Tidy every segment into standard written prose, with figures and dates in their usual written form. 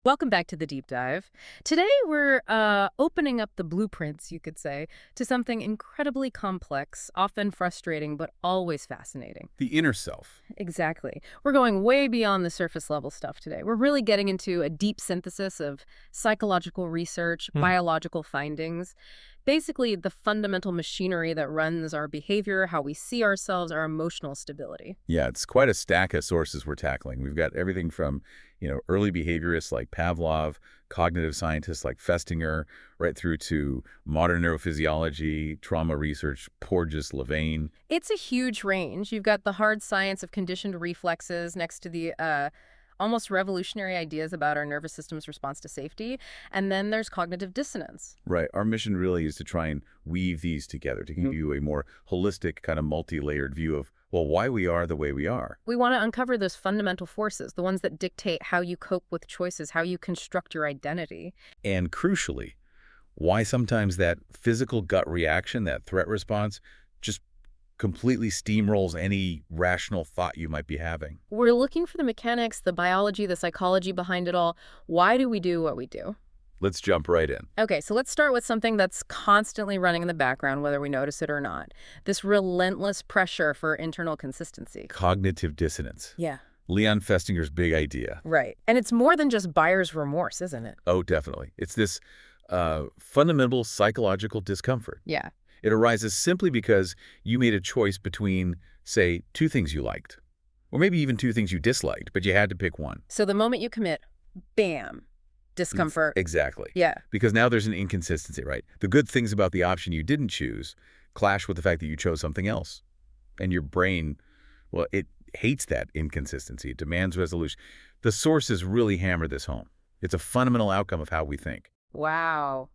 Welcome back to the deep dive. Today we're opening up the blueprints, you could say, to something incredibly complex, often frustrating, but always fascinating. The inner self. Exactly. We're going way beyond the surface level stuff today. We're really getting into a deep synthesis of psychological research, biological findings, basically the fundamental machinery that runs our behavior, how we see ourselves, our emotional stability. Yeah, it's quite a stack of sources we're tackling. We've got everything from, early behaviorists like Pavlov, cognitive scientists like Festinger, right through to modern neurophysiology, trauma research, Porges, Levine. It's a huge range. You've got the hard science of conditioned reflexes next to the almost revolutionary ideas about our nervous system's response to safety. And then there's cognitive dissonance. Right. Our mission really is to try and weave these together to give you a more holistic, kind of multi-layered view of, well, why we are the way we are. We want to uncover those fundamental forces, the ones that dictate how you cope with choices, how you construct your identity. And crucially, why sometimes that physical gut reaction, that threat response, just completely steamrolls any rational thought you might be having. We're looking for the mechanics, the biology, the psychology behind it all. Why do we do what we do? Let's jump right in. Okay, so let's start with something that's constantly running in the background, whether we notice it or not. This relentless pressure for internal consistency. Cognitive dissonance. Yeah. Leon Festinger's big idea. Right. And it's more than just buyer's remorse, isn't it? Oh, definitely. It's this fundamental psychological discomfort. Yeah. It arises simply because you made a choice between, say, two things you liked, or maybe even two things you disliked, but you had to pick one. So the moment you commit, bam, discomfort. Exactly. Yeah. Because now there's an inconsistency, right? The good things about the option you didn't choose clash with the fact that you chose something else. And your brain, well, it hates that inconsistency. It demands resolution. The sources really hammer this home. It's a fundamental outcome of how we think. Wow.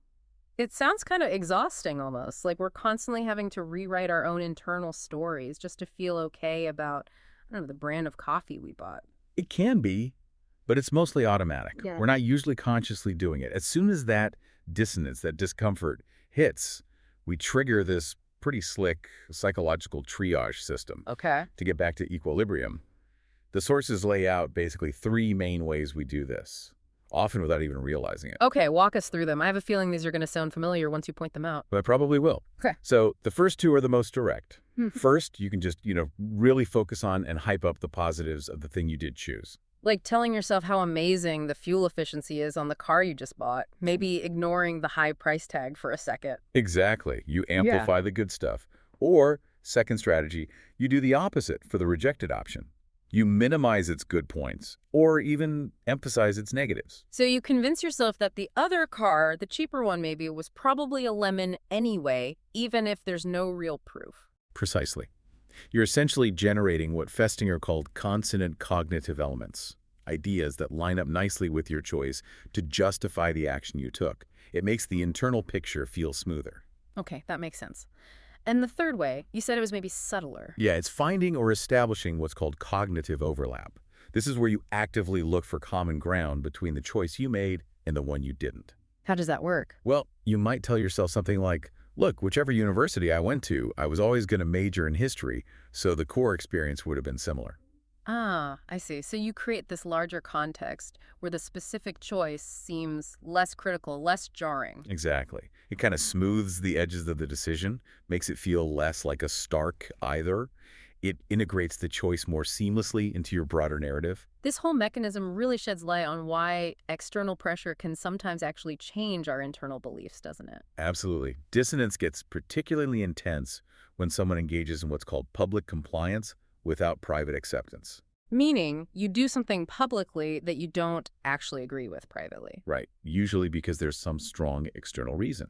It sounds kind of exhausting almost, like we're constantly having to rewrite our own internal stories just to feel okay about, I don't know, the brand of coffee we bought. It can be, but it's mostly automatic. Yeah. We're not usually consciously doing it. As soon as that dissonance, that discomfort hits, we trigger this pretty slick psychological triage system Okay. to get back to equilibrium. The sources lay out basically three main ways we do this, often without even realizing it. Okay, walk us through them. I have a feeling these are going to sound familiar once you point them out. But I probably will. Okay. So the first two are the most direct. First, you can just, really focus on and hype up the positives of the thing you did choose. Like telling yourself how amazing the fuel efficiency is on the car you just bought, maybe ignoring the high price tag for a second. Exactly. You amplify the good stuff. Or, second strategy, you do the opposite for the rejected option. You minimize its good points, or even emphasize its negatives. So you convince yourself that the other car, the cheaper one maybe, was probably a lemon anyway, even if there's no real proof. Precisely. You're essentially generating what Festinger called consonant cognitive elements, ideas that line up nicely with your choice to justify the action you took. It makes the internal picture feel smoother. Okay, that makes sense. And the third way, you said it was maybe subtler. Yeah, it's finding or establishing what's called cognitive overlap. This is where you actively look for common ground between the choice you made and the one you didn't. How does that work? Well, you might tell yourself something like, look, whichever university I went to, I was always going to major in history, so the core experience would have been similar. Ah, I see. So you create this larger context where the specific choice seems less critical, less jarring. Exactly. It kind of smooths the edges of the decision, makes it feel less like a stark either. It integrates the choice more seamlessly into your broader narrative. This whole mechanism really sheds light on why external pressure can sometimes actually change our internal beliefs, doesn't it? Absolutely. Dissonance gets particularly intense when someone engages in what's called public compliance without private acceptance. Meaning, you do something publicly that you don't actually agree with privately. Right. Usually because there's some strong external reason.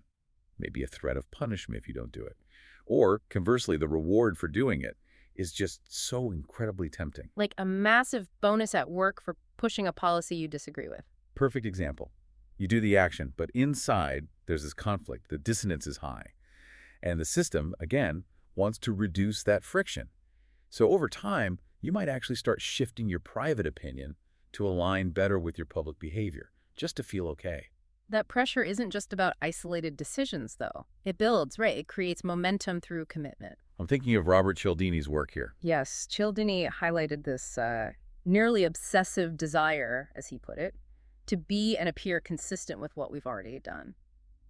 Maybe a threat of punishment if you don't do it. Or, conversely, the reward for doing it is just so incredibly tempting. Like a massive bonus at work for pushing a policy you disagree with. Perfect example. You do the action, but inside there's this conflict. The dissonance is high. And the system, again, wants to reduce that friction. So over time, you might actually start shifting your private opinion to align better with your public behavior, just to feel okay. That pressure isn't just about isolated decisions, though. It builds, right? It creates momentum through commitment. I'm thinking of Robert Cialdini's work here. Yes, Cialdini highlighted this nearly obsessive desire, as he put it, to be and appear consistent with what we've already done.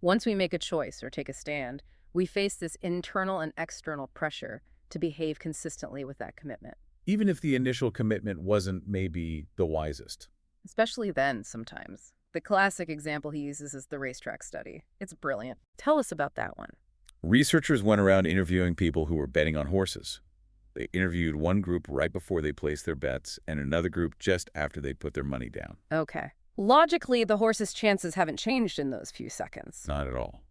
Once we make a choice or take a stand, we face this internal and external pressure to behave consistently with that commitment. Even if the initial commitment wasn't maybe the wisest. Especially then, sometimes. The classic example he uses is the racetrack study. It's brilliant. Tell us about that one. Researchers went around interviewing people who were betting on horses. They interviewed one group right before they placed their bets and another group just after they put their money down. Okay. Logically, the horse's chances haven't changed in those few seconds. Not at all.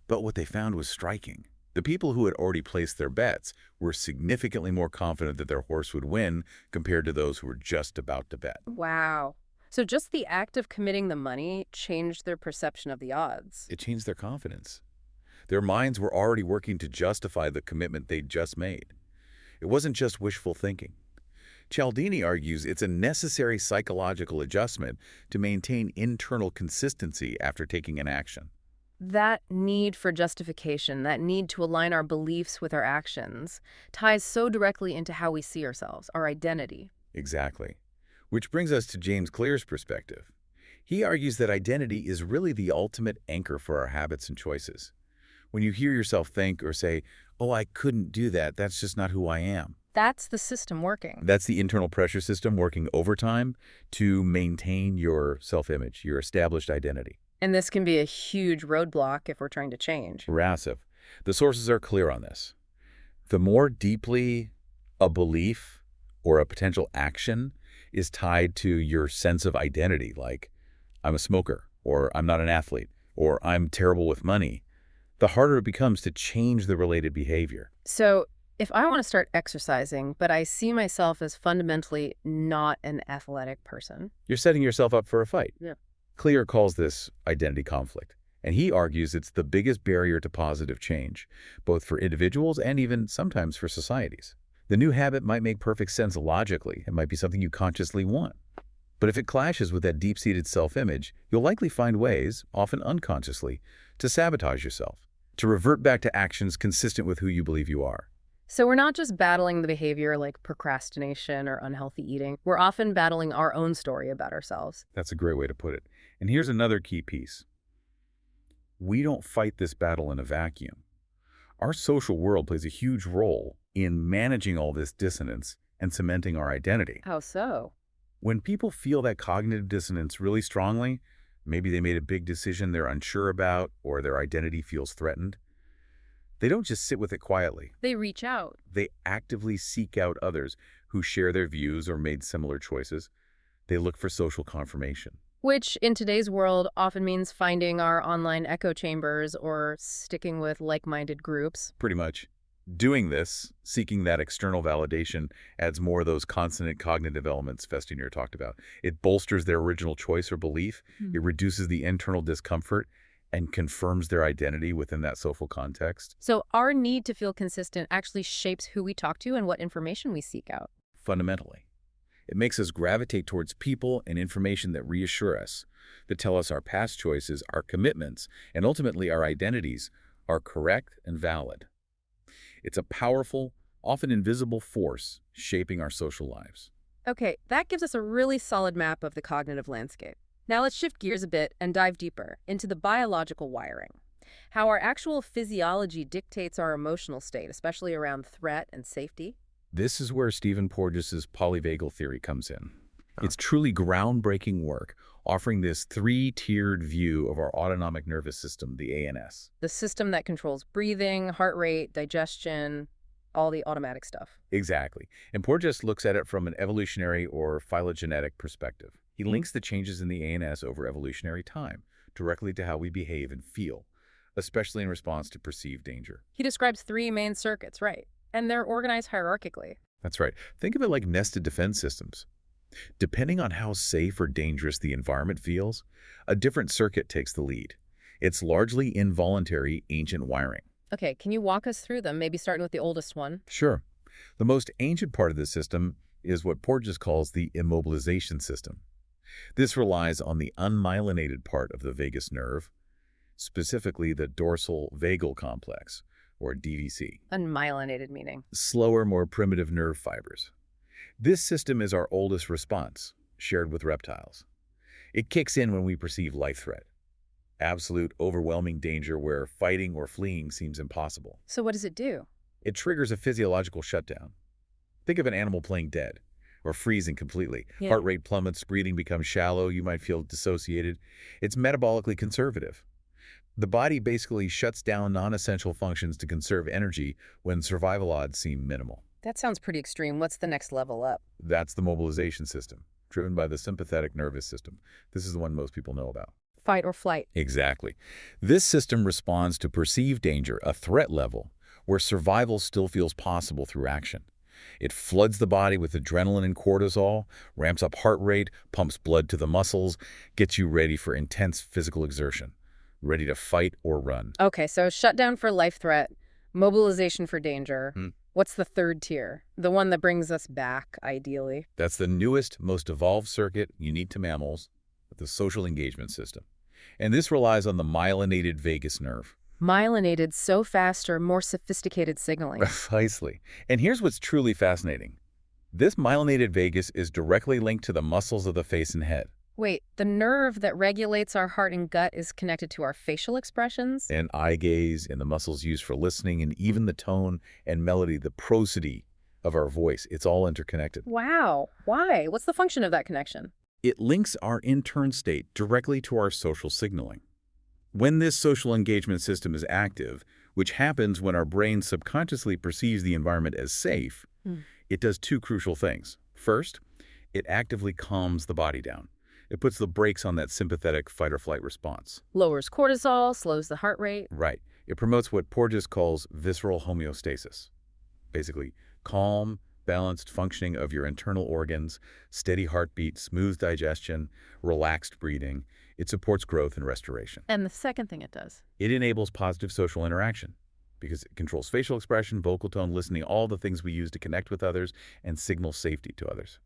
But what they found was striking. The people who had already placed their bets were significantly more confident that their horse would win compared to those who were just about to bet. Wow. So just the act of committing the money changed their perception of the odds. It changed their confidence. Their minds were already working to justify the commitment they'd just made. It wasn't just wishful thinking. Cialdini argues it's a necessary psychological adjustment to maintain internal consistency after taking an action. That need for justification, that need to align our beliefs with our actions, ties so directly into how we see ourselves, our identity. Exactly. Which brings us to James Clear's perspective. He argues that identity is really the ultimate anchor for our habits and choices. When you hear yourself think or say, "Oh, I couldn't do that, that's just not who I am." That's the system working. That's the internal pressure system working overtime to maintain your self-image, your established identity. And this can be a huge roadblock if we're trying to change. Massive. The sources are clear on this. The more deeply a belief or a potential action is tied to your sense of identity, like I'm a smoker, or I'm not an athlete, or I'm terrible with money, the harder it becomes to change the related behavior. So if I want to start exercising, but I see myself as fundamentally not an athletic person. You're setting yourself up for a fight. Yeah. Clear calls this identity conflict, and he argues it's the biggest barrier to positive change, both for individuals and even sometimes for societies. The new habit might make perfect sense logically. It might be something you consciously want. But if it clashes with that deep-seated self-image, you'll likely find ways, often unconsciously, to sabotage yourself, to revert back to actions consistent with who you believe you are. So we're not just battling the behavior like procrastination or unhealthy eating. We're often battling our own story about ourselves. That's a great way to put it. And here's another key piece. We don't fight this battle in a vacuum. Our social world plays a huge role in managing all this dissonance and cementing our identity. How so? When people feel that cognitive dissonance really strongly, maybe they made a big decision they're unsure about or their identity feels threatened, they don't just sit with it quietly. They reach out. They actively seek out others who share their views or made similar choices. They look for social confirmation. Which, in today's world, often means finding our online echo chambers or sticking with like-minded groups. Pretty much. Doing this, seeking that external validation, adds more of those consonant cognitive elements Festinier talked about. It bolsters their original choice or belief. It reduces the internal discomfort and confirms their identity within that social context. So our need to feel consistent actually shapes who we talk to and what information we seek out. Fundamentally. It makes us gravitate towards people and information that reassure us, that tell us our past choices, our commitments, and ultimately our identities are correct and valid. It's a powerful, often invisible force shaping our social lives. Okay, that gives us a really solid map of the cognitive landscape. Now let's shift gears a bit and dive deeper into the biological wiring. How our actual physiology dictates our emotional state, especially around threat and safety. This is where Stephen Porges's Polyvagal Theory comes in. It's truly groundbreaking work, offering this three-tiered view of our autonomic nervous system, the ANS. The system that controls breathing, heart rate, digestion, all the automatic stuff. Exactly. And Porges looks at it from an evolutionary or phylogenetic perspective. He links the changes in the ANS over evolutionary time directly to how we behave and feel, especially in response to perceived danger. He describes three main circuits, right? And they're organized hierarchically. That's right. Think of it like nested defense systems. Depending on how safe or dangerous the environment feels, a different circuit takes the lead. It's largely involuntary, ancient wiring. Okay, can you walk us through them, maybe starting with the oldest one? Sure. The most ancient part of the system is what Porges calls the immobilization system. This relies on the unmyelinated part of the vagus nerve, specifically the dorsal vagal complex, or DVC. Unmyelinated meaning? Slower, more primitive nerve fibers. This system is our oldest response, shared with reptiles. It kicks in when we perceive life threat. Absolute, overwhelming danger where fighting or fleeing seems impossible. So what does it do? It triggers a physiological shutdown. Think of an animal playing dead or freezing completely. Yeah. Heart rate plummets, breathing becomes shallow, you might feel dissociated. It's metabolically conservative. The body basically shuts down non-essential functions to conserve energy when survival odds seem minimal. That sounds pretty extreme. What's the next level up? That's the mobilization system, driven by the sympathetic nervous system. This is the one most people know about. Fight or flight. Exactly. This system responds to perceived danger, a threat level, where survival still feels possible through action. It floods the body with adrenaline and cortisol, ramps up heart rate, pumps blood to the muscles, gets you ready for intense physical exertion, ready to fight or run. Okay, so shutdown for life threat, mobilization for danger. Hmm. What's the third tier? The one that brings us back, ideally. That's the newest, most evolved circuit unique to mammals, the social engagement system. And this relies on the myelinated vagus nerve. Myelinated, so faster, more sophisticated signaling. Precisely. And here's what's truly fascinating. This myelinated vagus is directly linked to the muscles of the face and head. Wait, the nerve that regulates our heart and gut is connected to our facial expressions? And eye gaze, and the muscles used for listening, and even the tone and melody, the prosody of our voice. It's all interconnected. Wow. Why? What's the function of that connection? It links our intern state directly to our social signaling. When this social engagement system is active, which happens when our brain subconsciously perceives the environment as safe, it does two crucial things. First, it actively calms the body down. It puts the brakes on that sympathetic fight-or-flight response. Lowers cortisol, slows the heart rate. Right. It promotes what Porges calls visceral homeostasis. Basically, calm, balanced functioning of your internal organs, steady heartbeat, smooth digestion, relaxed breathing. It supports growth and restoration. And the second thing it does? It enables positive social interaction because it controls facial expression, vocal tone, listening, all the things we use to connect with others and signal safety to others.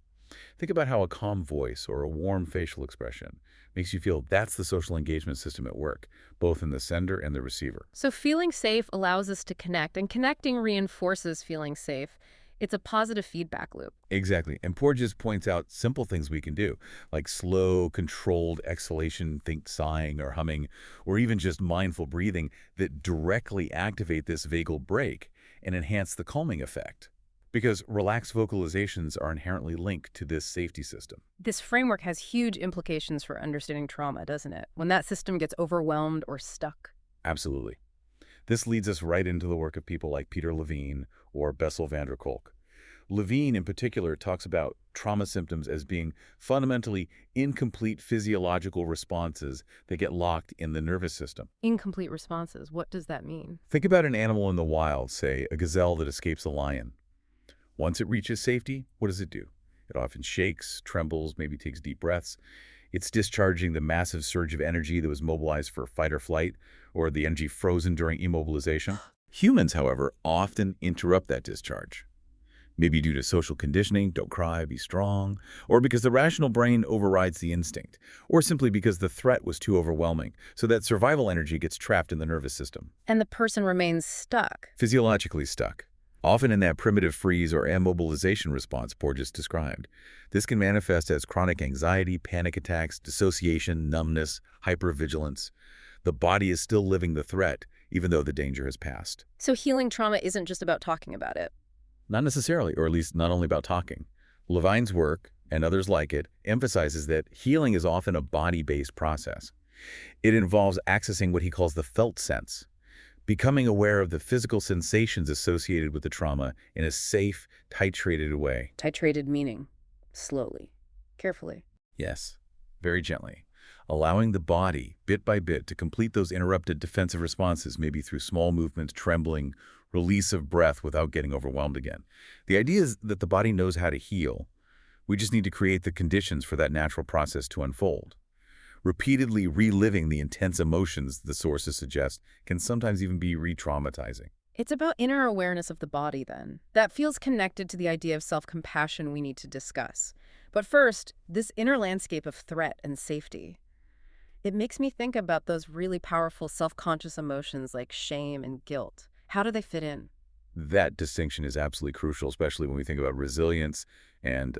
Think about how a calm voice or a warm facial expression makes you feel that's the social engagement system at work, both in the sender and the receiver. So feeling safe allows us to connect, and connecting reinforces feeling safe. It's a positive feedback loop. Exactly. And Porges points out simple things we can do, like slow, controlled exhalation, think sighing or humming, or even just mindful breathing that directly activate this vagal brake and enhance the calming effect. Because relaxed vocalizations are inherently linked to this safety system. This framework has huge implications for understanding trauma, doesn't it? When that system gets overwhelmed or stuck. Absolutely. This leads us right into the work of people like Peter Levine or Bessel van der Kolk. Levine, in particular, talks about trauma symptoms as being fundamentally incomplete physiological responses that get locked in the nervous system. Incomplete responses. What does that mean? Think about an animal in the wild, say a gazelle that escapes a lion. Once it reaches safety, what does it do? It often shakes, trembles, maybe takes deep breaths. It's discharging the massive surge of energy that was mobilized for fight or flight, or the energy frozen during immobilization. Humans, however, often interrupt that discharge. Maybe due to social conditioning, don't cry, be strong, or because the rational brain overrides the instinct, or simply because the threat was too overwhelming, so that survival energy gets trapped in the nervous system. And the person remains stuck. Physiologically stuck. Often in that primitive freeze or immobilization response Porges described. This can manifest as chronic anxiety, panic attacks, dissociation, numbness, hypervigilance. The body is still living the threat, even though the danger has passed. So healing trauma isn't just about talking about it. Not necessarily, or at least not only about talking. Levine's work, and others like it, emphasizes that healing is often a body-based process. It involves accessing what he calls the felt sense, becoming aware of the physical sensations associated with the trauma in a safe, titrated way. Titrated meaning slowly, carefully. Yes, very gently. Allowing the body, bit by bit, to complete those interrupted defensive responses, maybe through small movements, trembling, release of breath without getting overwhelmed again. The idea is that the body knows how to heal. We just need to create the conditions for that natural process to unfold. Repeatedly reliving the intense emotions the sources suggest can sometimes even be re-traumatizing. It's about inner awareness of the body, then. That feels connected to the idea of self-compassion we need to discuss. But first, this inner landscape of threat and safety. It makes me think about those really powerful self-conscious emotions like shame and guilt. How do they fit in? That distinction is absolutely crucial, especially when we think about resilience and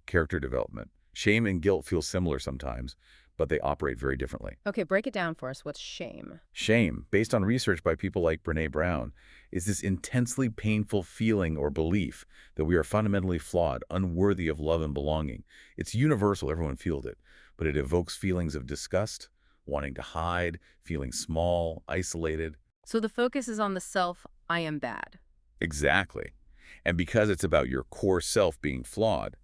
character development. Shame and guilt feel similar sometimes, but they operate very differently. Okay, break it down for us. What's shame? Shame, based on research by people like Brené Brown, is this intensely painful feeling or belief that we are fundamentally flawed, unworthy of love and belonging. It's universal, everyone feels it, but it evokes feelings of disgust, wanting to hide, feeling small, isolated. So the focus is on the self, I am bad. Exactly. And because it's about your core self being flawed,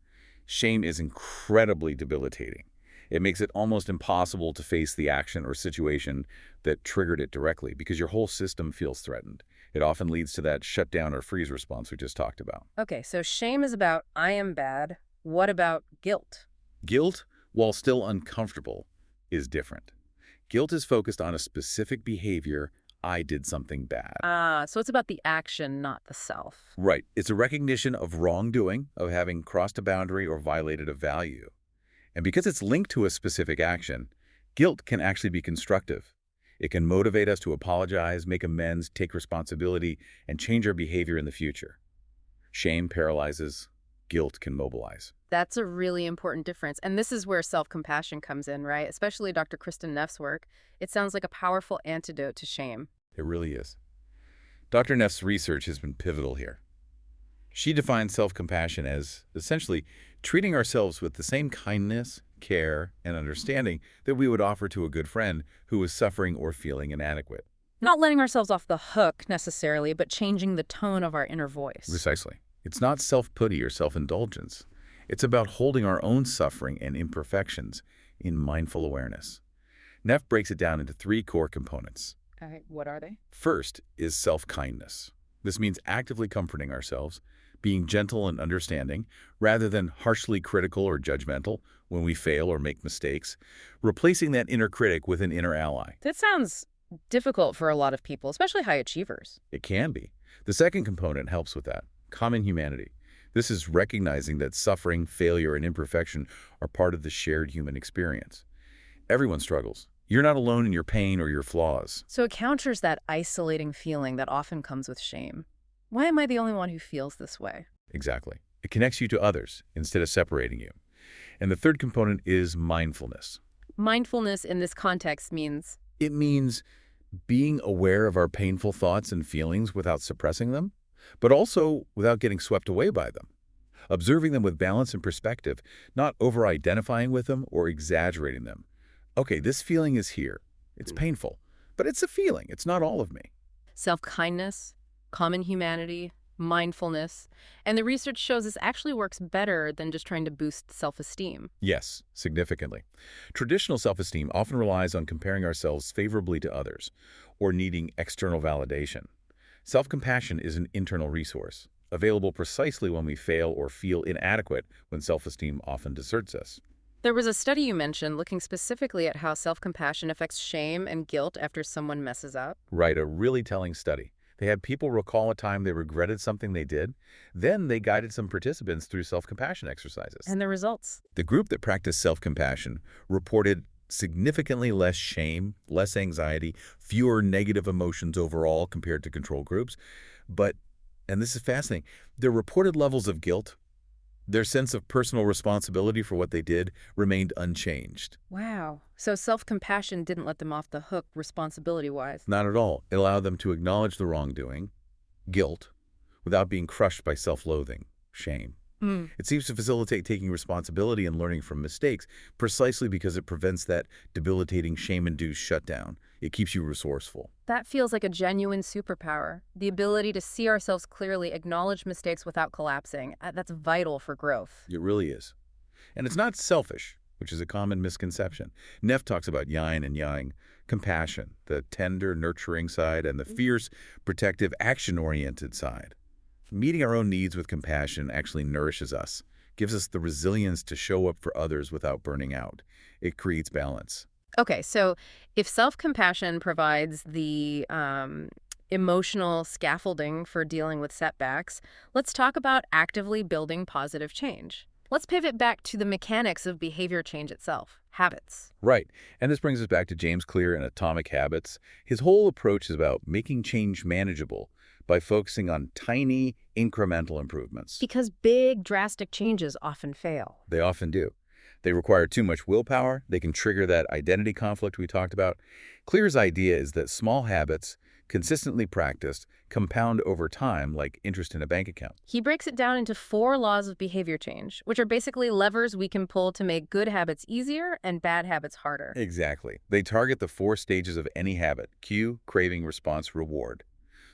shame is incredibly debilitating. It makes it almost impossible to face the action or situation that triggered it directly because your whole system feels threatened. It often leads to that shutdown or freeze response we just talked about. Okay, so shame is about I am bad. What about guilt? Guilt, while still uncomfortable, is different. Guilt is focused on a specific behavior. I did something bad. So it's about the action, not the self. Right. It's a recognition of wrongdoing, of having crossed a boundary or violated a value. And because it's linked to a specific action, guilt can actually be constructive. It can motivate us to apologize, make amends, take responsibility, and change our behavior in the future. Shame paralyzes. Guilt can mobilize. That's a really important difference. And this is where self-compassion comes in, right? Especially Dr. Kristen Neff's work. It sounds like a powerful antidote to shame. It really is. Dr. Neff's research has been pivotal here. She defines self-compassion as essentially treating ourselves with the same kindness, care, and understanding that we would offer to a good friend who is suffering or feeling inadequate. Not letting ourselves off the hook necessarily, but changing the tone of our inner voice. Precisely. It's not self-pity or self-indulgence. It's about holding our own suffering and imperfections in mindful awareness. Neff breaks it down into 3 core components. All right, what are they? First is self-kindness. This means actively comforting ourselves, being gentle and understanding, rather than harshly critical or judgmental when we fail or make mistakes, replacing that inner critic with an inner ally. That sounds difficult for a lot of people, especially high achievers. It can be. The second component helps with that, common humanity. This is recognizing that suffering, failure, and imperfection are part of the shared human experience. Everyone struggles. You're not alone in your pain or your flaws. So it counters that isolating feeling that often comes with shame. Why am I the only one who feels this way? Exactly. It connects you to others instead of separating you. And the third component is mindfulness. Mindfulness in this context means? It means being aware of our painful thoughts and feelings without suppressing them, but also without getting swept away by them. Observing them with balance and perspective, not over-identifying with them or exaggerating them. Okay, this feeling is here. It's painful, but it's a feeling. It's not all of me. Self-kindness, common humanity, mindfulness, and the research shows this actually works better than just trying to boost self-esteem. Yes, significantly. Traditional self-esteem often relies on comparing ourselves favorably to others or needing external validation. Self-compassion is an internal resource, available precisely when we fail or feel inadequate when self-esteem often deserts us. There was a study you mentioned looking specifically at how self-compassion affects shame and guilt after someone messes up. Right, a really telling study. They had people recall a time they regretted something they did. Then they guided some participants through self-compassion exercises. And the results? The group that practiced self-compassion reported significantly less shame, less anxiety, fewer negative emotions overall compared to control groups. But, and this is fascinating, their reported levels of guilt, their sense of personal responsibility for what they did, remained unchanged. Wow. So self-compassion didn't let them off the hook responsibility-wise. Not at all. It allowed them to acknowledge the wrongdoing, guilt, without being crushed by self-loathing, shame. It seems to facilitate taking responsibility and learning from mistakes precisely because it prevents that debilitating shame-induced shutdown. It keeps you resourceful. That feels like a genuine superpower. The ability to see ourselves clearly, acknowledge mistakes without collapsing. That's vital for growth. It really is. And it's not selfish, which is a common misconception. Neff talks about yin and yang, compassion, the tender, nurturing side, and the fierce, protective, action-oriented side. Meeting our own needs with compassion actually nourishes us, gives us the resilience to show up for others without burning out. It creates balance. Okay, so if self-compassion provides the emotional scaffolding for dealing with setbacks, let's talk about actively building positive change. Let's pivot back to the mechanics of behavior change itself, habits. Right. And this brings us back to James Clear and Atomic Habits. His whole approach is about making change manageable by focusing on tiny, incremental improvements. Because big, drastic changes often fail. They often do. They require too much willpower. They can trigger that identity conflict we talked about. Clear's idea is that small habits, consistently practiced, compound over time like interest in a bank account. He breaks it down into 4 laws of behavior change, which are basically levers we can pull to make good habits easier and bad habits harder. Exactly. They target the 4 stages of any habit: cue, craving, response, reward.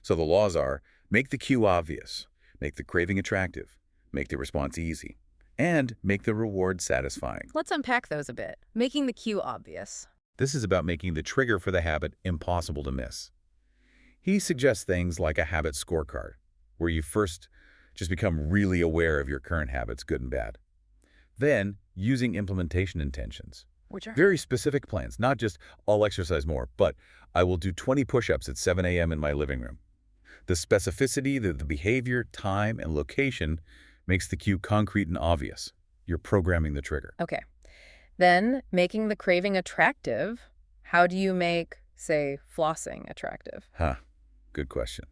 So the laws are: make the cue obvious, make the craving attractive, make the response easy, and make the reward satisfying. Let's unpack those a bit. Making the cue obvious. This is about making the trigger for the habit impossible to miss. He suggests things like a habit scorecard, where you first just become really aware of your current habits, good and bad. Then, using implementation intentions. Which are? Very specific plans, not just I'll exercise more, but I will do 20 push-ups at 7 a.m. in my living room. The specificity, the behavior, time, and location makes the cue concrete and obvious. You're programming the trigger. Okay. Then, making the craving attractive. How do you make, say, flossing attractive? Good question.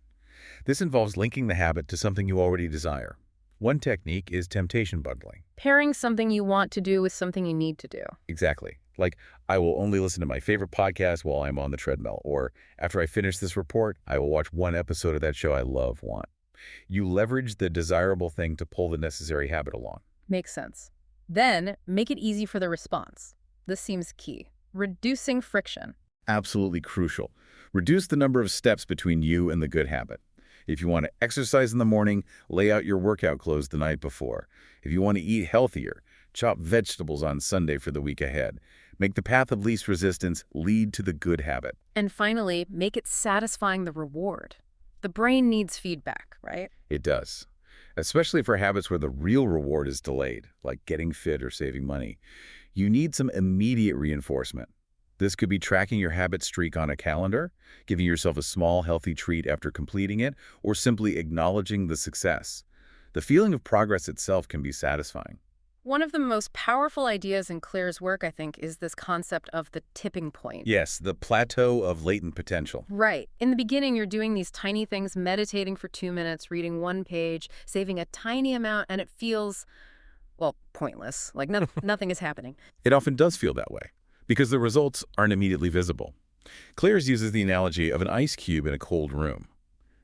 This involves linking the habit to something you already desire. One technique is temptation bundling. Pairing something you want to do with something you need to do. Exactly. Like, I will only listen to my favorite podcast while I'm on the treadmill, or after I finish this report, I will watch one episode of that show I love. You leverage the desirable thing to pull the necessary habit along. Makes sense. Then, make it easy for the response. This seems key. Reducing friction. Absolutely crucial. Reduce the number of steps between you and the good habit. If you want to exercise in the morning, lay out your workout clothes the night before. If you want to eat healthier, chop vegetables on Sunday for the week ahead. Make the path of least resistance lead to the good habit. And finally, make it satisfying the reward. The brain needs feedback, right? It does. Especially for habits where the real reward is delayed, like getting fit or saving money. You need some immediate reinforcement. This could be tracking your habit streak on a calendar, giving yourself a small, healthy treat after completing it, or simply acknowledging the success. The feeling of progress itself can be satisfying. One of the most powerful ideas in Claire's work, I think, is this concept of the tipping point. Yes, the plateau of latent potential. Right. In the beginning, you're doing these tiny things, meditating for 2 minutes, reading 1 page, saving a tiny amount, and it feels, well, pointless. Like nothing is happening. It often does feel that way, because the results aren't immediately visible. Claire's uses the analogy of an ice cube in a cold room.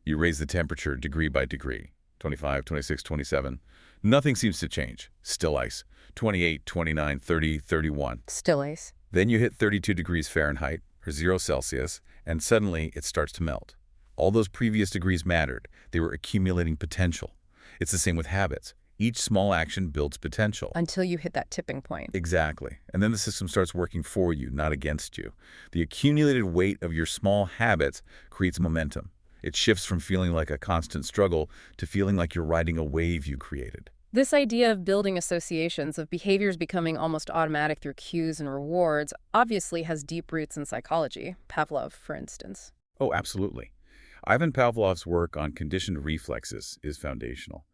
You raise the temperature degree by degree, 25, 26, 27. Nothing seems to change. Still ice. 28, 29, 30, 31. Still ice. Then you hit 32 degrees Fahrenheit, or 0 Celsius, and suddenly it starts to melt. All those previous degrees mattered. They were accumulating potential. It's the same with habits. Each small action builds potential. Until you hit that tipping point. Exactly. And then the system starts working for you, not against you. The accumulated weight of your small habits creates momentum. It shifts from feeling like a constant struggle to feeling like you're riding a wave you created. This idea of building associations, of behaviors becoming almost automatic through cues and rewards, obviously has deep roots in psychology. Pavlov, for instance. Oh, absolutely. Ivan Pavlov's work on conditioned reflexes is foundational.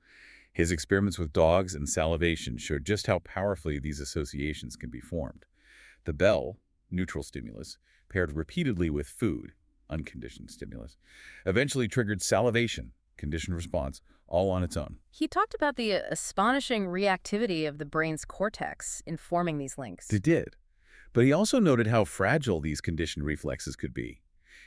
His experiments with dogs and salivation showed just how powerfully these associations can be formed. The bell, neutral stimulus, paired repeatedly with food, unconditioned stimulus, eventually triggered salivation, conditioned response, all on its own. He talked about the astonishing reactivity of the brain's cortex in forming these links. They did. But he also noted how fragile these conditioned reflexes could be.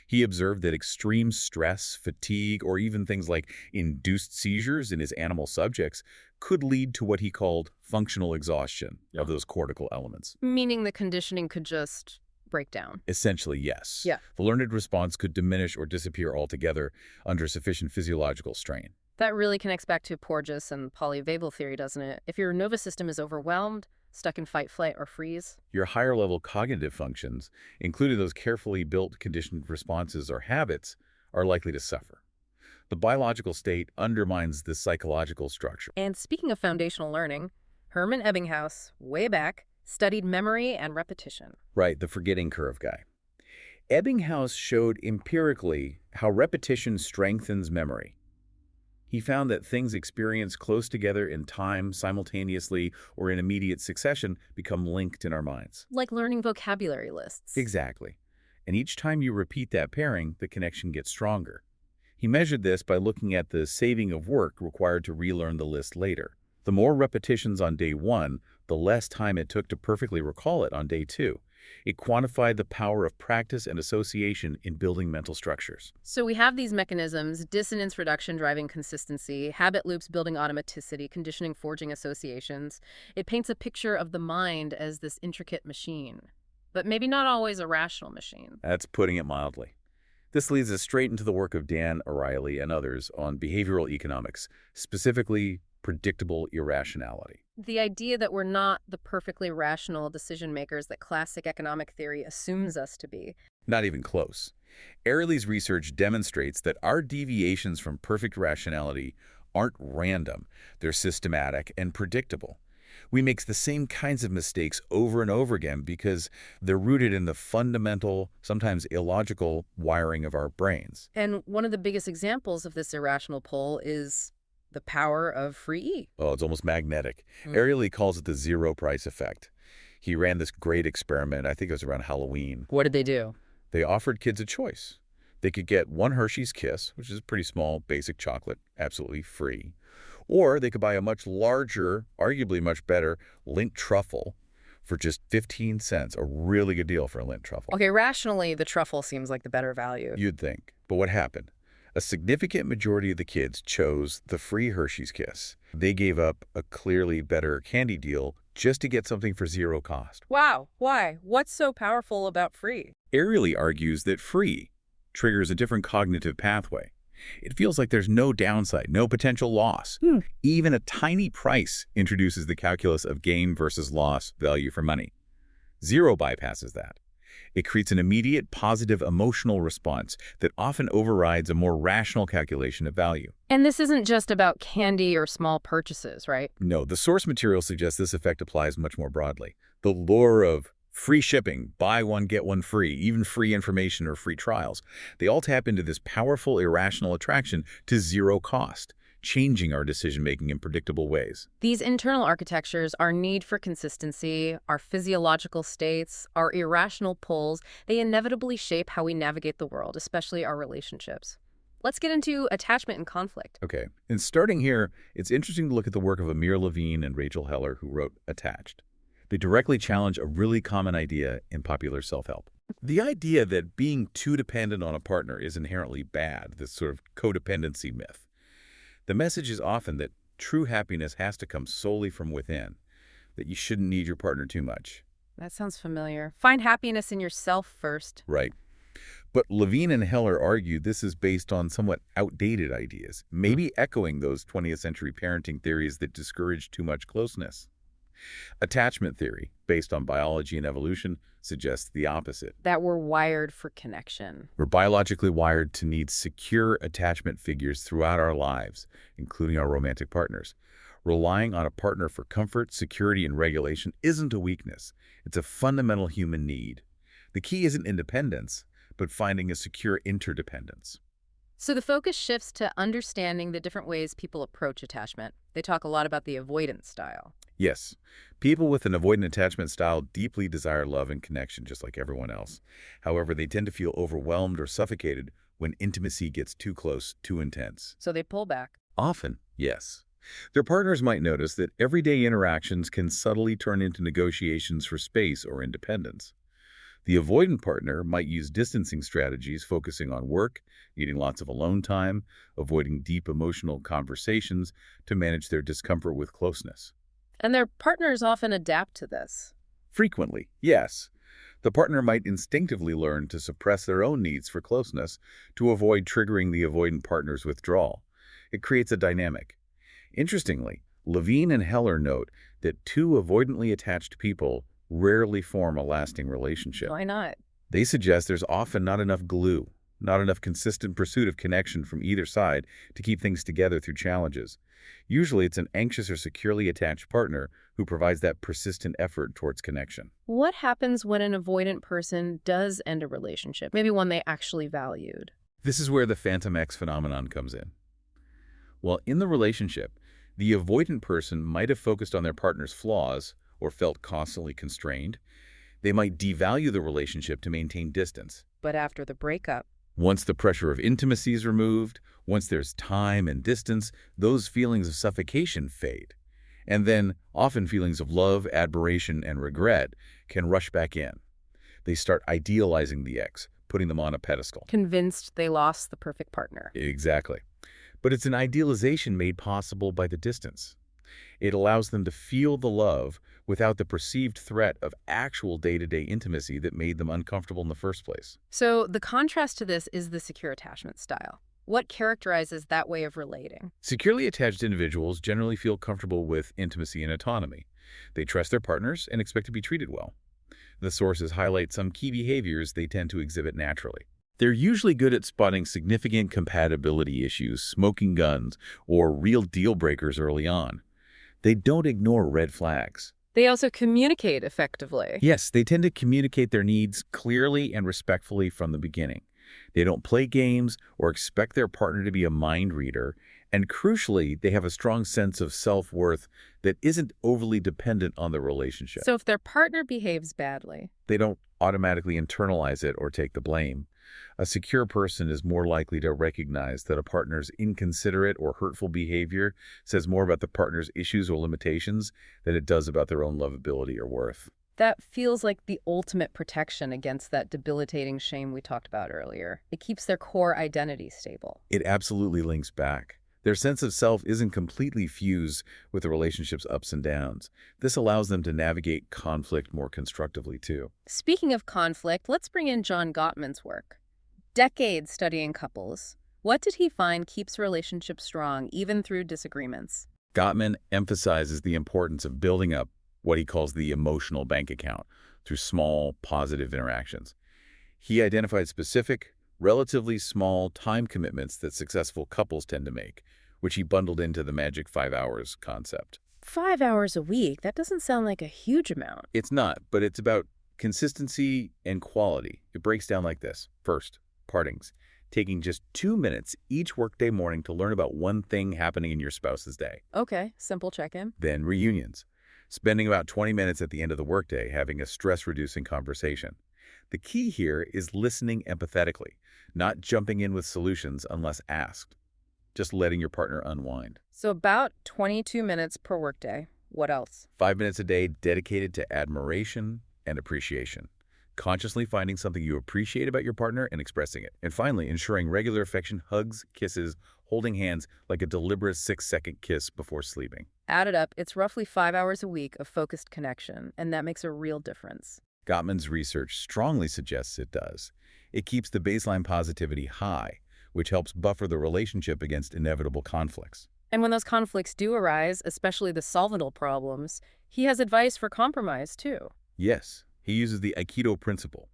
He observed that extreme stress, fatigue, or even things like induced seizures in his animal subjects could lead to what he called functional exhaustion of those cortical elements. Meaning the conditioning could just break down. Essentially, yes. Yeah. The learned response could diminish or disappear altogether under sufficient physiological strain. That really connects back to Porges and Polyvagal Theory, doesn't it? If your nervous system is overwhelmed, stuck in fight, flight, or freeze. Your higher-level cognitive functions, including those carefully built conditioned responses or habits, are likely to suffer. The biological state undermines the psychological structure. And speaking of foundational learning, Hermann Ebbinghaus, way back, studied memory and repetition. Right, the forgetting curve guy. Ebbinghaus showed empirically how repetition strengthens memory. He found that things experienced close together in time, simultaneously, or in immediate succession become linked in our minds. Like learning vocabulary lists. Exactly. And each time you repeat that pairing, the connection gets stronger. He measured this by looking at the saving of work required to relearn the list later. The more repetitions on day 1 the less time it took to perfectly recall it on day 2. It quantified the power of practice and association in building mental structures. So we have these mechanisms: dissonance reduction driving consistency, habit loops building automaticity, conditioning forging associations. It paints a picture of the mind as this intricate machine, but maybe not always a rational machine. That's putting it mildly. This leads us straight into the work of Dan O'Reilly and others on behavioral economics, specifically predictable irrationality. The idea that we're not the perfectly rational decision makers that classic economic theory assumes us to be. Not even close. O'Reilly's research demonstrates that our deviations from perfect rationality aren't random. They're systematic and predictable. We make the same kinds of mistakes over and over again because they're rooted in the fundamental, sometimes illogical, wiring of our brains. And one of the biggest examples of this irrational pull is the power of free E. Oh, it's almost magnetic. O'Reilly calls it the zero price effect. He ran this great experiment, I think it was around Halloween. What did they do? They offered kids a choice. They could get one Hershey's Kiss, which is pretty small, basic chocolate, absolutely free. Or they could buy a much larger, arguably much better, Lindt truffle for just 15 cents, a really good deal for a Lindt truffle. Okay, rationally, the truffle seems like the better value. You'd think. But what happened? A significant majority of the kids chose the free Hershey's Kiss. They gave up a clearly better candy deal just to get something for zero cost. Wow, why? What's so powerful about free? O'Reilly argues that free triggers a different cognitive pathway. It feels like there's no downside, no potential loss. Even a tiny price introduces the calculus of gain versus loss value for money. Zero bypasses that. It creates an immediate positive emotional response that often overrides a more rational calculation of value. And this isn't just about candy or small purchases, right? No, the source material suggests this effect applies much more broadly. The lure of free shipping, buy one, get one free, even free information or free trials, they all tap into this powerful irrational attraction to zero cost, changing our decision-making in predictable ways. These internal architectures, our need for consistency, our physiological states, our irrational pulls, they inevitably shape how we navigate the world, especially our relationships. Let's get into attachment and conflict. Okay, and starting here, it's interesting to look at the work of Amir Levine and Rachel Heller, who wrote Attached. They directly challenge a really common idea in popular self-help. The idea that being too dependent on a partner is inherently bad, this sort of codependency myth. The message is often that true happiness has to come solely from within, that you shouldn't need your partner too much. That sounds familiar. Find happiness in yourself first. Right. But Levine and Heller argue this is based on somewhat outdated ideas, maybe echoing those 20th century parenting theories that discourage too much closeness. Attachment theory, based on biology and evolution, suggests the opposite. That we're wired for connection. We're biologically wired to need secure attachment figures throughout our lives, including our romantic partners. Relying on a partner for comfort, security, and regulation isn't a weakness. It's a fundamental human need. The key isn't independence, but finding a secure interdependence. So the focus shifts to understanding the different ways people approach attachment. They talk a lot about the avoidance style. Yes, people with an avoidant attachment style deeply desire love and connection just like everyone else. However, they tend to feel overwhelmed or suffocated when intimacy gets too close, too intense. So they pull back. Often, yes. Their partners might notice that everyday interactions can subtly turn into negotiations for space or independence. The avoidant partner might use distancing strategies, focusing on work, needing lots of alone time, avoiding deep emotional conversations to manage their discomfort with closeness. And their partners often adapt to this. Frequently, yes. The partner might instinctively learn to suppress their own needs for closeness to avoid triggering the avoidant partner's withdrawal. It creates a dynamic. Interestingly, Levine and Heller note that two avoidantly attached people rarely form a lasting relationship. Why not? They suggest there's often not enough glue, not enough consistent pursuit of connection from either side to keep things together through challenges. Usually it's an anxious or securely attached partner who provides that persistent effort towards connection. What happens when an avoidant person does end a relationship, maybe one they actually valued? This is where the Phantom X phenomenon comes in. While in the relationship, the avoidant person might have focused on their partner's flaws or felt constantly constrained. They might devalue the relationship to maintain distance. But after the breakup, once the pressure of intimacy is removed, once there's time and distance, those feelings of suffocation fade. And then often feelings of love, admiration, and regret can rush back in. They start idealizing the ex, putting them on a pedestal. Convinced they lost the perfect partner. Exactly. But it's an idealization made possible by the distance. It allows them to feel the love without the perceived threat of actual day-to-day intimacy that made them uncomfortable in the first place. So the contrast to this is the secure attachment style. What characterizes that way of relating? Securely attached individuals generally feel comfortable with intimacy and autonomy. They trust their partners and expect to be treated well. The sources highlight some key behaviors they tend to exhibit naturally. They're usually good at spotting significant compatibility issues, smoking guns, or real deal breakers early on. They don't ignore red flags. They also communicate effectively. Yes, they tend to communicate their needs clearly and respectfully from the beginning. They don't play games or expect their partner to be a mind reader, and crucially, they have a strong sense of self-worth that isn't overly dependent on the relationship. So if their partner behaves badly, They don't automatically internalize it or take the blame. A secure person is more likely to recognize that a partner's inconsiderate or hurtful behavior says more about the partner's issues or limitations than it does about their own lovability or worth. that feels like the ultimate protection against that debilitating shame we talked about earlier. It keeps their core identity stable. It absolutely links back. Their sense of self isn't completely fused with the relationship's ups and downs. This allows them to navigate conflict more constructively, too. Speaking of conflict, let's bring in John Gottman's work. Decades studying couples. What did he find keeps relationships strong even through disagreements? Gottman emphasizes the importance of building up what he calls the emotional bank account through small, positive interactions. He identified specific, relatively small time commitments that successful couples tend to make, which he bundled into the magic 5 hours concept. 5 hours a week? That doesn't sound like a huge amount. It's not, but it's about consistency and quality. It breaks down like this. First, partings. Taking just 2 minutes each workday morning to learn about one thing happening in your spouse's day. Okay, simple check-in. Then reunions. Spending about 20 minutes at the end of the workday having a stress-reducing conversation. The key here is listening empathetically, not jumping in with solutions unless asked. Just letting your partner unwind. So about 22 minutes per workday. What else? 5 minutes a day dedicated to admiration and appreciation. Consciously finding something you appreciate about your partner and expressing it. And finally, ensuring regular affection, hugs, kisses, holding hands, like a deliberate 6-second kiss before sleeping. Add it up, it's roughly 5 hours a week of focused connection, and that makes a real difference. Gottman's research strongly suggests it does. It keeps the baseline positivity high, which helps buffer the relationship against inevitable conflicts. And when those conflicts do arise, especially the solvable problems, he has advice for compromise, too. Yes, he uses the Aikido principle.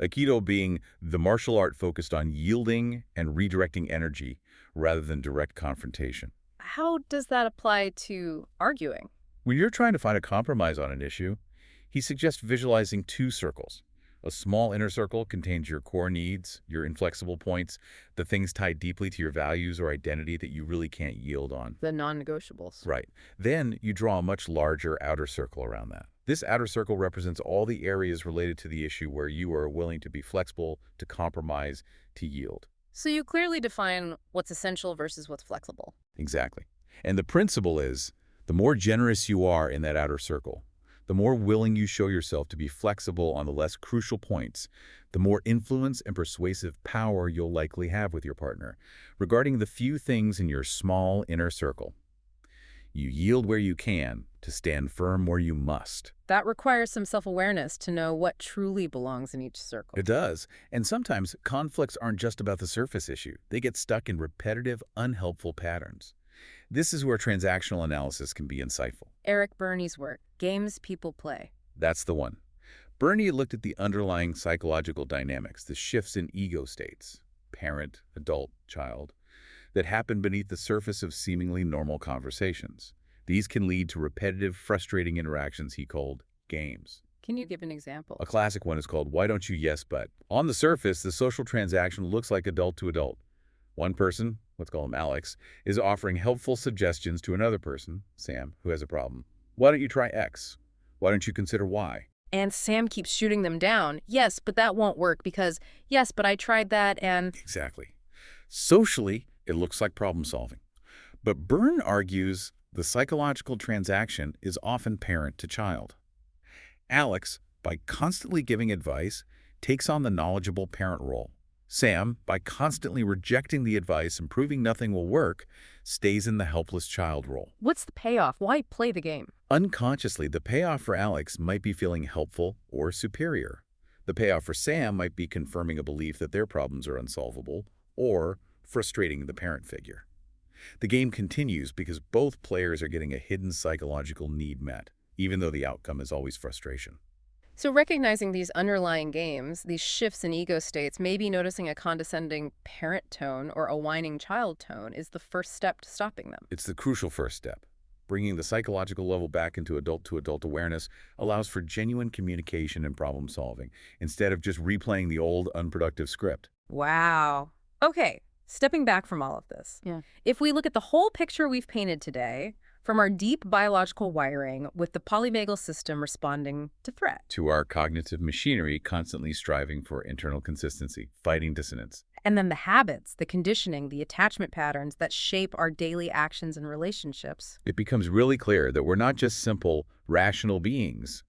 Aikido being the martial art focused on yielding and redirecting energy rather than direct confrontation. How does that apply to arguing? When you're trying to find a compromise on an issue, he suggests visualizing 2 circles. A small inner circle contains your core needs, your inflexible points, the things tied deeply to your values or identity that you really can't yield on. The non-negotiables. Right. Then you draw a much larger outer circle around that. This outer circle represents all the areas related to the issue where you are willing to be flexible, to compromise, to yield. So you clearly define what's essential versus what's flexible. Exactly. And the principle is, the more generous you are in that outer circle, the more willing you show yourself to be flexible on the less crucial points, the more influence and persuasive power you'll likely have with your partner regarding the few things in your small inner circle. You yield where you can to stand firm where you must. That requires some self-awareness to know what truly belongs in each circle. It does. And sometimes conflicts aren't just about the surface issue. They get stuck in repetitive, unhelpful patterns. This is where transactional analysis can be insightful. Eric Berney's work, Games People Play. That's the one. Berney looked at the underlying psychological dynamics, the shifts in ego states, parent, adult, child, that happen beneath the surface of seemingly normal conversations. These can lead to repetitive, frustrating interactions he called games. Can you give an example? A classic one is called Why Don't You Yes But? On the surface, the social transaction looks like adult to adult. One person, let's call him Alex, is offering helpful suggestions to another person, Sam, who has a problem. Why don't you try X? Why don't you consider Y? And Sam keeps shooting them down. Yes, but that won't work because, yes, but I tried that and... Exactly. Socially, it looks like problem solving. But Byrne argues The psychological transaction is often parent to child. Alex, by constantly giving advice, takes on the knowledgeable parent role. Sam, by constantly rejecting the advice and proving nothing will work, stays in the helpless child role. What's the payoff? Why play the game? Unconsciously, the payoff for Alex might be feeling helpful or superior. The payoff for Sam might be confirming a belief that their problems are unsolvable or frustrating the parent figure. The game continues because both players are getting a hidden psychological need met, even though the outcome is always frustration. So recognizing these underlying games, these shifts in ego states, maybe noticing a condescending parent tone or a whining child tone is the first step to stopping them. It's the crucial first step. Bringing the psychological level back into adult-to-adult awareness allows for genuine communication and problem solving, instead of just replaying the old, unproductive script. Wow. Okay, stepping back from all of this. Yeah. If we look at the whole picture we've painted today, from our deep biological wiring with the polyvagal system responding to threat, To our cognitive machinery constantly striving for internal consistency, fighting dissonance. and then the habits, the conditioning, the attachment patterns that shape our daily actions and relationships. It becomes really clear that we're not just simple, rational beings,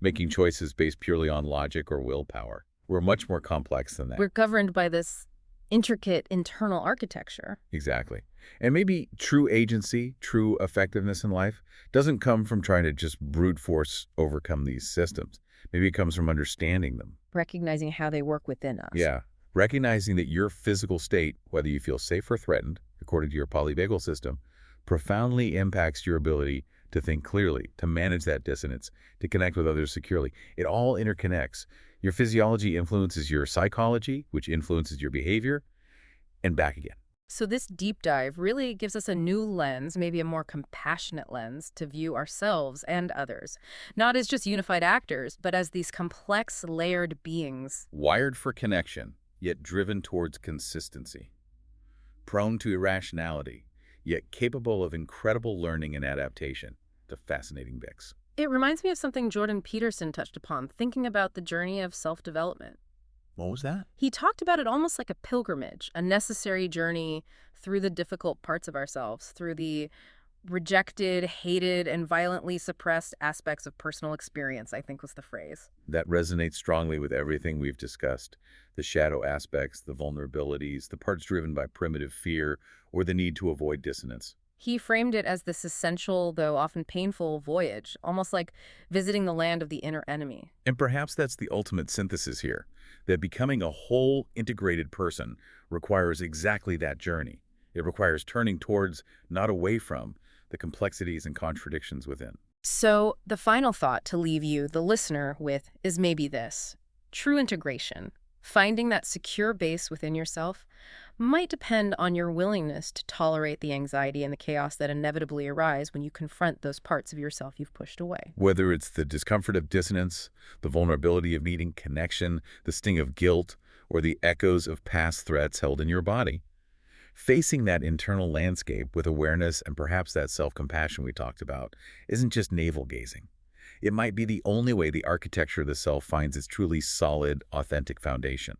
making choices based purely on logic or willpower. We're much more complex than that. We're governed by this intricate internal architecture. Exactly. And maybe true agency, true effectiveness in life doesn't come from trying to just brute force overcome these systems. Maybe it comes from understanding them. Recognizing how they work within us. Yeah. Recognizing that your physical state, whether you feel safe or threatened, according to your polyvagal system, profoundly impacts your ability to think clearly, to manage that dissonance, to connect with others securely. It all interconnects. Your physiology influences your psychology, which influences your behavior, and back again. So this deep dive really gives us a new lens, maybe a more compassionate lens, to view ourselves and others, not as just unified actors, but as these complex, layered beings. Wired for connection, yet driven towards consistency. Prone to irrationality, yet capable of incredible learning and adaptation. The fascinating mix. It reminds me of something Jordan Peterson touched upon, thinking about the journey of self-development. What was that? He talked about it almost like a pilgrimage, a necessary journey through the difficult parts of ourselves, through the rejected, hated, and violently suppressed aspects of personal experience, I think was the phrase. That resonates strongly with everything we've discussed. The shadow aspects, the vulnerabilities, the parts driven by primitive fear, or the need to avoid dissonance. He framed it as this essential, though often painful, voyage, almost like visiting the land of the inner enemy. And perhaps that's the ultimate synthesis here, that becoming a whole, integrated person requires exactly that journey. It requires turning towards, not away from, the complexities and contradictions within. So the final thought to leave you, the listener, with is maybe this. True integration, finding that secure base within yourself, might depend on your willingness to tolerate the anxiety and the chaos that inevitably arise when you confront those parts of yourself you've pushed away. Whether it's the discomfort of dissonance, the vulnerability of needing connection, the sting of guilt, or the echoes of past threats held in your body, facing that internal landscape with awareness and perhaps that self-compassion we talked about isn't just navel-gazing. It might be the only way the architecture of the self finds its truly solid, authentic foundation.